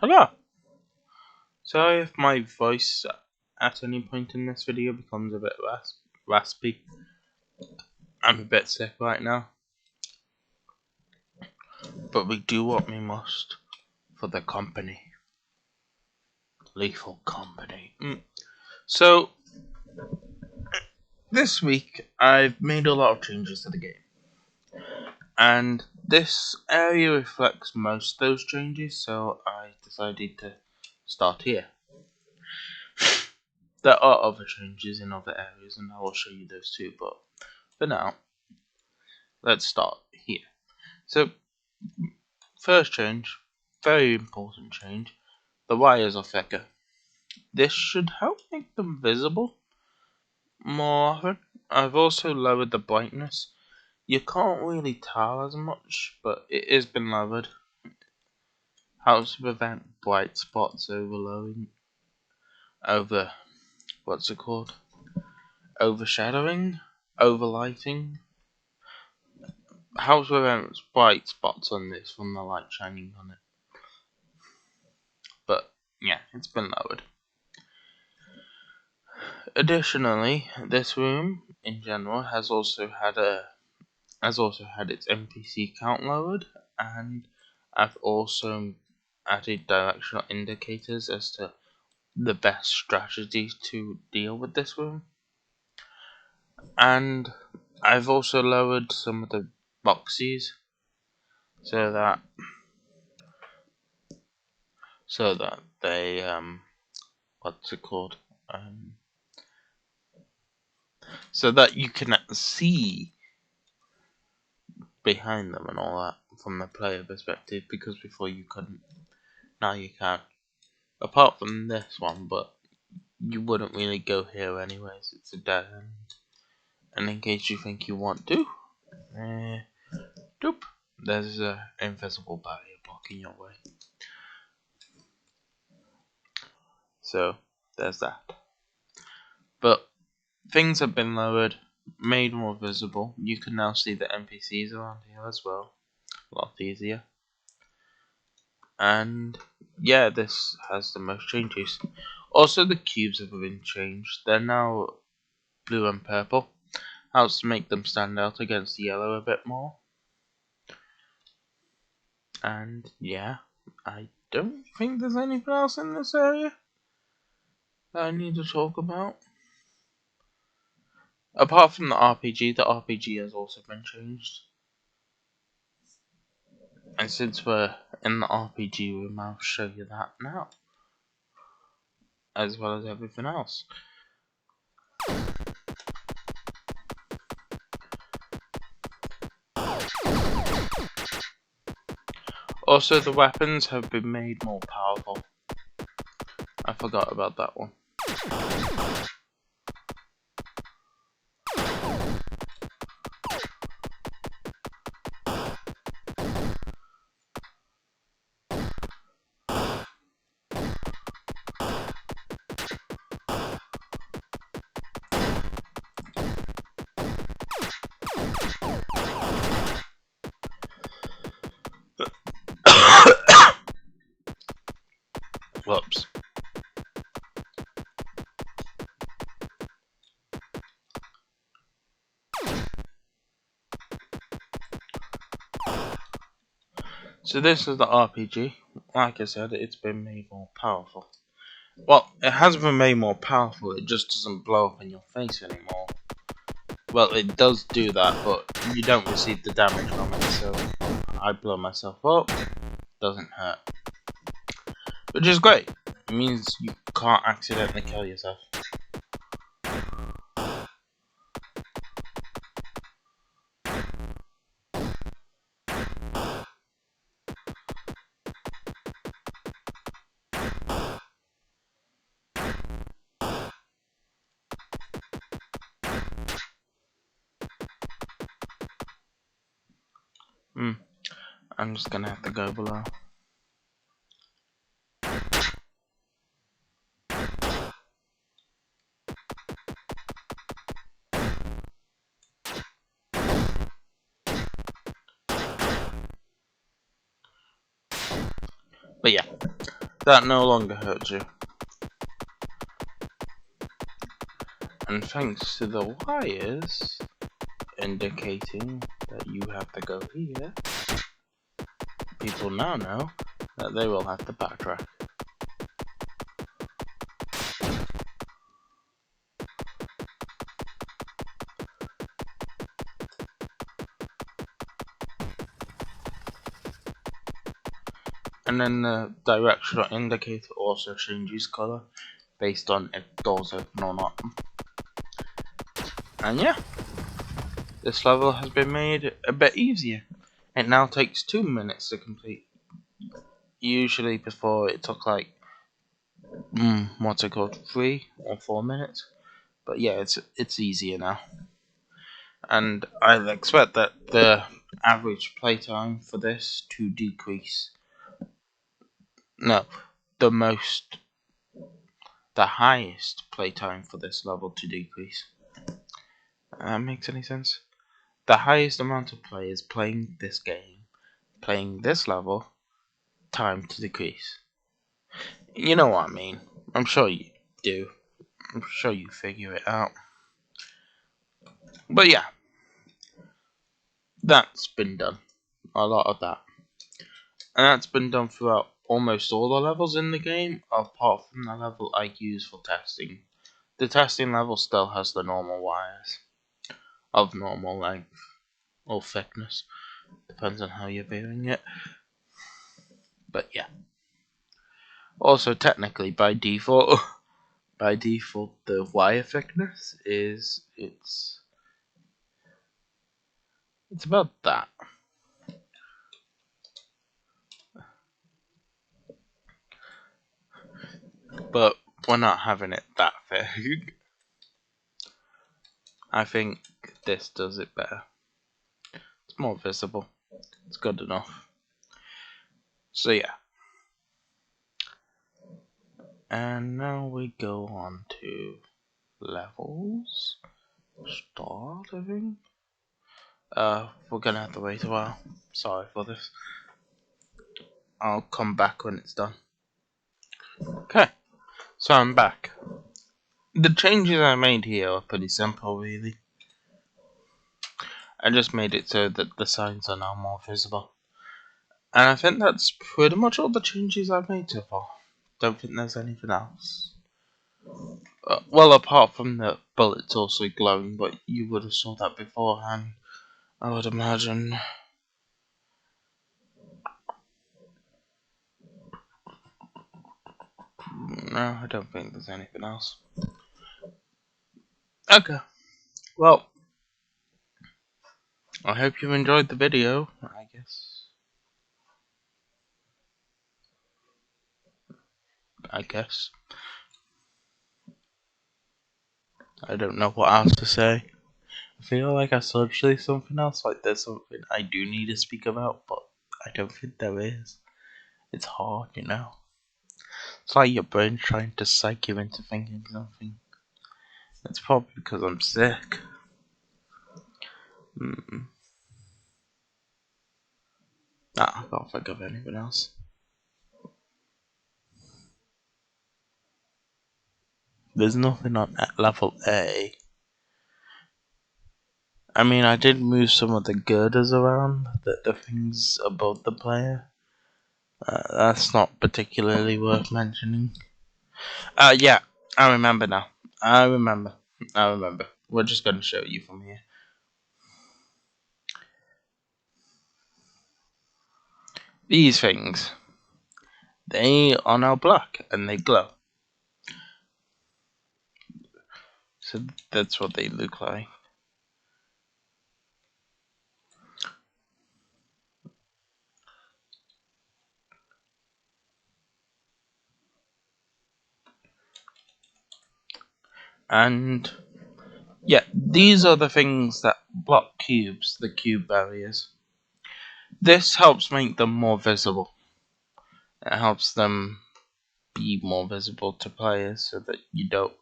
Hello! Sorry if my voice at any point in this video becomes a bit raspy. I'm a bit sick right now. But we do what we must for the company. Lethal company. So, this week I've made a lot of changes to the game. And this area reflects most of those changes, so I decided to start here. There are other changes in other areas, and I will show you those too, but for now, let's start here. So, first change, very important change, the wires are thicker. This should help make them visible more often. I've also lowered the brightness. You can't really tell as much, but it has been lowered. Helps to prevent bright spots overshadowing. Overlighting. Helps prevent bright spots on this from the light shining on it. But yeah, it's been lowered. Additionally, this room in general has also had its NPC count lowered, and I've also added directional indicators as to the best strategies to deal with this room. And I've also lowered some of the boxes so that they so that you can see behind them and all that from the player perspective, because before you couldn't. Now you can. Apart from this one, but you wouldn't really go here anyways, it's a dead end. And in case you think you want to, doop, there's an invisible barrier blocking your way. So, there's that. But things have been lowered, made more visible. You can now see the NPCs around here as well. A lot easier. And yeah, this has the most changes. Also, the cubes have been changed. They're now blue and purple. Helps to make them stand out against the yellow a bit more. And yeah, I don't think there's anything else in this area that I need to talk about. Apart from the RPG has also been changed. And since we're in the RPG room, I'll show you that now. As well as everything else. Also, the weapons have been made more powerful. I forgot about that one. Whoops. So this is the RPG. Like I said, it's been made more powerful. Well, it has been made more powerful, it just doesn't blow up in your face anymore. Well, it does do that, but you don't receive the damage from it, so I blow myself up, doesn't hurt. Which is great, it means you can't accidentally kill yourself. I'm just gonna have to go below. But yeah, that no longer hurts you. And thanks to the wires indicating that you have to go here, people now know that they will have to backtrack. And then the directional indicator also changes colour based on if doors open or not. And yeah, this level has been made a bit easier. It now takes 2 minutes to complete. Usually before it took like, what's it called, 3 or 4 minutes. But yeah, it's easier now. And I expect that the average playtime for this to decrease. No, the highest playtime for this level to decrease. That makes any sense? The highest amount of players playing this game, playing this level, time to decrease. You know what I mean. I'm sure you do. I'm sure you figure it out. But yeah, that's been done. A lot of that. And that's been done throughout almost all the levels in the game, apart from the level I use for testing. The testing level still has the normal wires of normal length or thickness. Depends on how you're viewing it. But yeah. Also, technically, by default, the wire thickness is it's about that. But we're not having it that thick. I think this does it better. It's more visible. It's good enough. So yeah. And now we go on to levels. Start, I think. We're gonna have to wait a while. Sorry for this. I'll come back when it's done. Okay, so I'm back. The changes I made here are pretty simple, really. I just made it so that the signs are now more visible. And I think that's pretty much all the changes I've made so far. Don't think there's anything else. Well, apart from the bullets also glowing, but you would have saw that beforehand, I would imagine. No, I don't think there's anything else. Okay, well, I hope you enjoyed the video, I guess. I don't know what else to say. I feel like I should say something else, like there's something I do need to speak about, but I don't think there is. It's hard, you know. It's like your brain trying to psych you into thinking something. It's probably because I'm sick. I can't think of anything else. There's nothing on level A. I mean, I did move some of the girders around, the things above the player. That's not particularly worth mentioning. Yeah, I remember now. I remember. We're just going to show you from here. These things, they are now black and they glow. So that's what they look like. And yeah, these are the things that block cubes, the cube barriers. This helps make them more visible. It helps them be more visible to players so that you don't,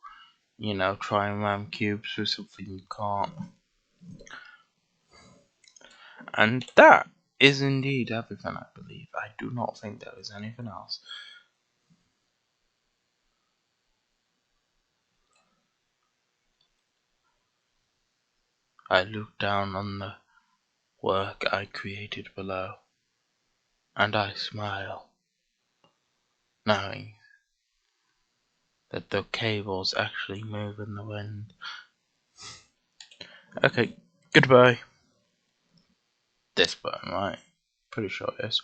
try and ram cubes with something you can't. And that is indeed everything, I believe. I do not think there is anything else. I look down on the work I created below, and I smile, knowing that the cables actually move in the wind. Okay, goodbye. This button, right? Pretty sure it is.